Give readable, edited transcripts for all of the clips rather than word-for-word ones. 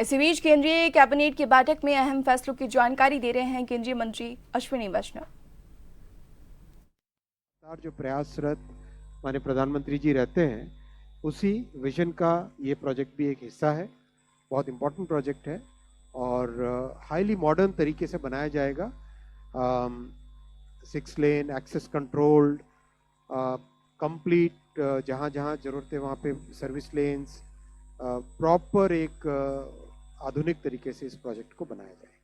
इसी बीच केंद्रीय कैबिनेट की बैठक में अहम फैसलों की जानकारी दे रहे हैं केंद्रीय मंत्री अश्विनी वैष्णव। जो प्रयासरत माननीय प्रधानमंत्री जी रहते हैं, उसी विजन का ये प्रोजेक्ट भी एक हिस्सा है। बहुत इम्पोर्टेंट प्रोजेक्ट है और हाईली मॉडर्न तरीके से बनाया जाएगा। 6 लेन एक्सेस कंट्रोल्ड, कंप्लीट, जहाँ जहाँ जरूरत है वहाँ पे सर्विस लेन्स, प्रॉपर एक आधुनिक तरीके से इस प्रोजेक्ट को बनाया जाएगा।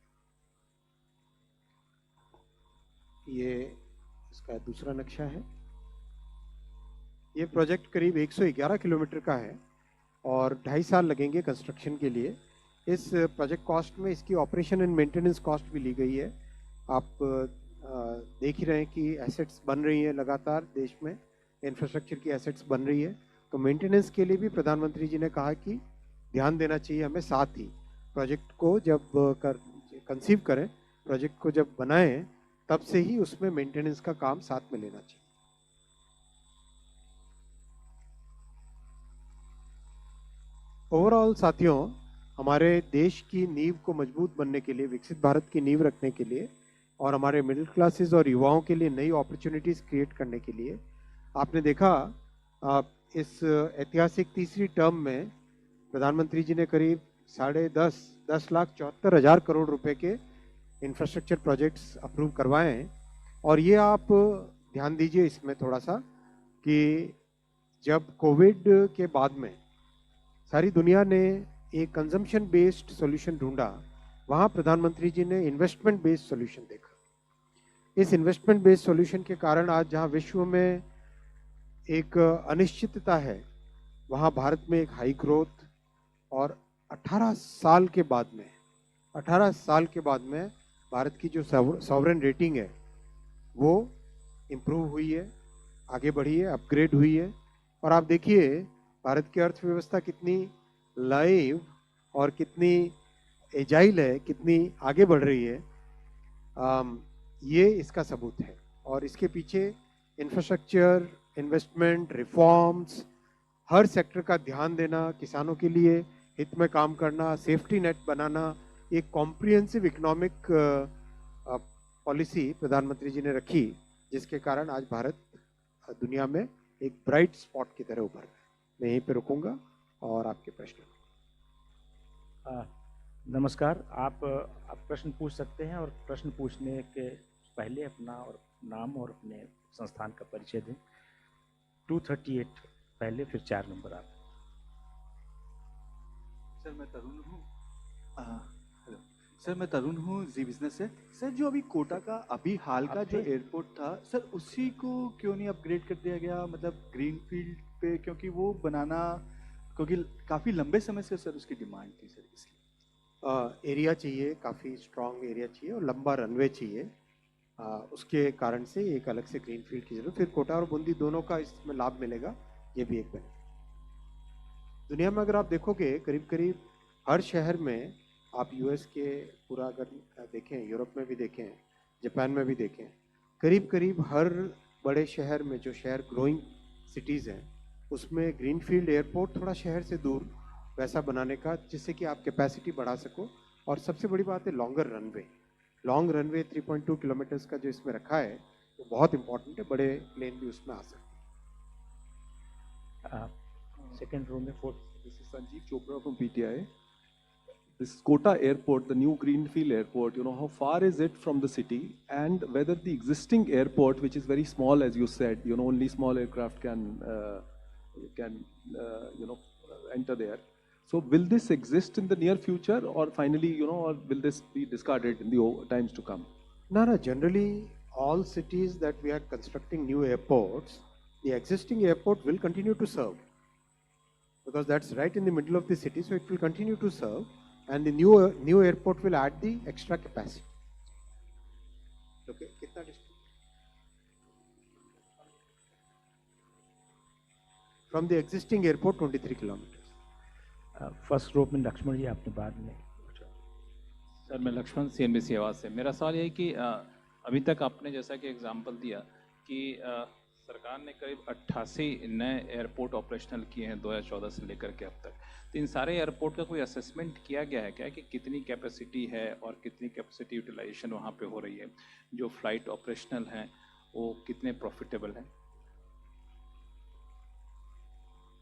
ये इसका दूसरा नक्शा है। ये प्रोजेक्ट करीब 111 किलोमीटर का है और 2.5 साल लगेंगे कंस्ट्रक्शन के लिए। इस प्रोजेक्ट कॉस्ट में इसकी ऑपरेशन एंड मेंटेनेंस कॉस्ट भी ली गई है। आप देख ही रहे हैं कि एसेट्स बन रही हैं लगातार, देश में इंफ्रास्ट्रक्चर की एसेट्स बन रही है, तो मेंटेनेंस के लिए भी प्रधानमंत्री जी ने कहा कि ध्यान देना चाहिए हमें। साथ ही प्रोजेक्ट को जब कंसीव करें, प्रोजेक्ट को जब बनाएं, तब से ही उसमें मेंटेनेंस का काम साथ में लेना चाहिए। ओवरऑल साथियों, हमारे देश की नींव को मजबूत बनने के लिए, विकसित भारत की नींव रखने के लिए और हमारे मिडिल क्लासेस और युवाओं के लिए नई अपॉर्चुनिटीज क्रिएट करने के लिए, आपने देखा इस ऐतिहासिक तीसरी टर्म में प्रधानमंत्री जी ने करीब 10,74,000 करोड़ रुपए के इंफ्रास्ट्रक्चर प्रोजेक्ट्स अप्रूव करवाए हैं। और ये आप ध्यान दीजिए इसमें थोड़ा सा कि जब कोविड के बाद में सारी दुनिया ने एक कंजम्पशन बेस्ड सॉल्यूशन ढूंढा, वहां प्रधानमंत्री जी ने इन्वेस्टमेंट बेस्ड सॉल्यूशन देखा। इस इन्वेस्टमेंट बेस्ड सॉल्यूशन के कारण आज जहां विश्व में एक अनिश्चितता है, वहां भारत में एक हाई ग्रोथ और 18 साल के बाद में भारत की जो सॉवरेन रेटिंग है वो इम्प्रूव हुई है, आगे बढ़ी है, अपग्रेड हुई है। और आप देखिए भारत की अर्थव्यवस्था कितनी लाइव और कितनी एजाइल है, कितनी आगे बढ़ रही है। ये इसका सबूत है। और इसके पीछे इंफ्रास्ट्रक्चर, इन्वेस्टमेंट, रिफॉर्म्स, हर सेक्टर का ध्यान देना, किसानों के लिए हित में काम करना, सेफ्टी नेट बनाना, एक कॉम्प्रिहेंसिव इकोनॉमिक पॉलिसी प्रधानमंत्री जी ने रखी, जिसके कारण आज भारत दुनिया में एक ब्राइट स्पॉट की तरह उभर रहा है। मैं यहीं पे रुकूंगा और आपके प्रश्न। नमस्कार, आप प्रश्न पूछ सकते हैं और प्रश्न पूछने के पहले अपना और नाम और अपने संस्थान का परिचय दें। 238 पहले, फिर 4 नंबर आप। सर मैं तरुण हूँ। हेलो सर, मैं तरुण हूँ, जी बिजनेस से। सर जो अभी कोटा का अभी हाल का जो एयरपोर्ट था सर, उसी को क्यों नहीं अपग्रेड कर दिया गया, मतलब ग्रीन फील्ड पे, क्योंकि वो बनाना, क्योंकि काफ़ी लंबे समय से सर उसकी डिमांड थी सर, इसलिए। एरिया चाहिए, काफ़ी स्ट्रॉन्ग एरिया चाहिए और लंबा रनवे चाहिए। उसके कारण से एक अलग से ग्रीन फील्ड की जरूरत, फिर कोटा और बूंदी दोनों का इसमें लाभ मिलेगा, ये भी एक बेनिफिट। दुनिया में अगर आप देखोगे, करीब करीब हर शहर में, आप यूएस के पूरा अगर देखें, यूरोप में भी देखें, जापान में भी देखें, करीब करीब हर बड़े शहर में, जो शहर ग्रोइंग सिटीज़ हैं, उसमें ग्रीनफील्ड एयरपोर्ट थोड़ा शहर से दूर वैसा बनाने का, जिससे कि आप कैपेसिटी बढ़ा सको। और सबसे बड़ी बात है longer runway. Long runway 3.2 kilometres का जो इसमें रखा है वो बहुत इंपॉर्टेंट है, बड़े प्लेन भी उसमें आ सकते हैं। सेकेंड रो में 4। This is Sanjeev Chopra from PTI. This Kota airport, the new greenfield airport, how far is it from the city, and whether the existing airport, which is very small, as you said, only small aircraft can enter there. So will this exist in the near future, or finally, or will this be discarded in the times to come? No, generally all cities that we are constructing new airports, the existing airport will continue to serve, because that's right in the middle of the city, so it will continue to serve, and the new airport will add the extra capacity. Okay, kitna distance from the existing airport? 23 kilometers. First row में लक्ष्मण जी, आपने बाद में। Sir मैं Lakshman, CNBC आवाज़ से। मेरा सवाल ये है कि अभी तक आपने जैसा कि एग्जांपल दिया कि सरकार ने करीब 88 नए एयरपोर्ट ऑपरेशनल किए हैं 2014 से लेकर के अब तक। तो इन सारे एयरपोर्ट का कोई असेसमेंट किया गया है क्या कि कितनी कैपेसिटी है और कितनी कैपेसिटी यूटिलाइजेशन वहाँ पे हो रही है? जो फ्लाइट ऑपरेशनल हैं वो कितने प्रॉफिटेबल हैं?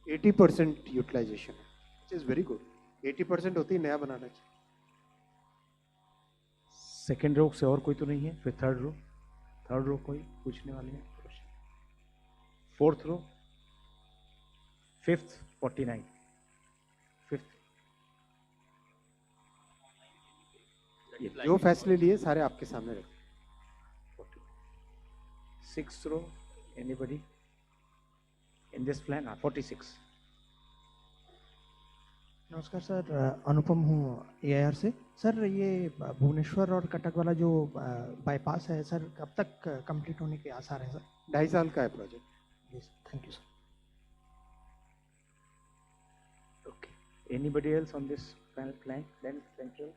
80% यूटिलाइजेशन है, विच इज़ वेरी गुड। 80% होती ही नया बनाना चाहिए। सेकेंड रो से और कोई तो नहीं है? फिर थर्ड रो कोई पूछने वाले हैं? Fourth row, fifth, 49, fifth. जो फैसले लिए सारे आपके सामने रखे। Six row, anybody in this plan? 46। नमस्कार सर, अनुपम हूँ AIR से। सर ये भुवनेश्वर और कटक वाला जो बाईपास है सर, कब तक कंप्लीट होने के आसार हैं सर? 2.5 साल का है project. Yes, thank you sir. Okay, anybody else on this plan? Then central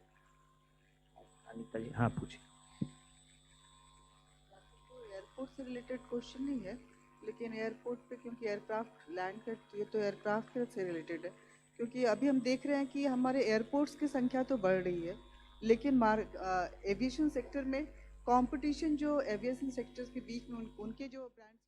Anita ji, हाँ पूछिए। एयरपोर्ट से रिलेटेड क्वेश्चन नहीं है, लेकिन एयरपोर्ट पे क्योंकि एयरक्राफ्ट लैंड करती है तो एयरक्राफ्ट से रिलेटेड है। क्योंकि अभी हम देख रहे हैं कि हमारे एयरपोर्ट्स की संख्या तो बढ़ रही है, लेकिन एविएशन सेक्टर में कंपटीशन जो एविएशन सेक्टर्स के बीच में उनके जो ब्रांड्स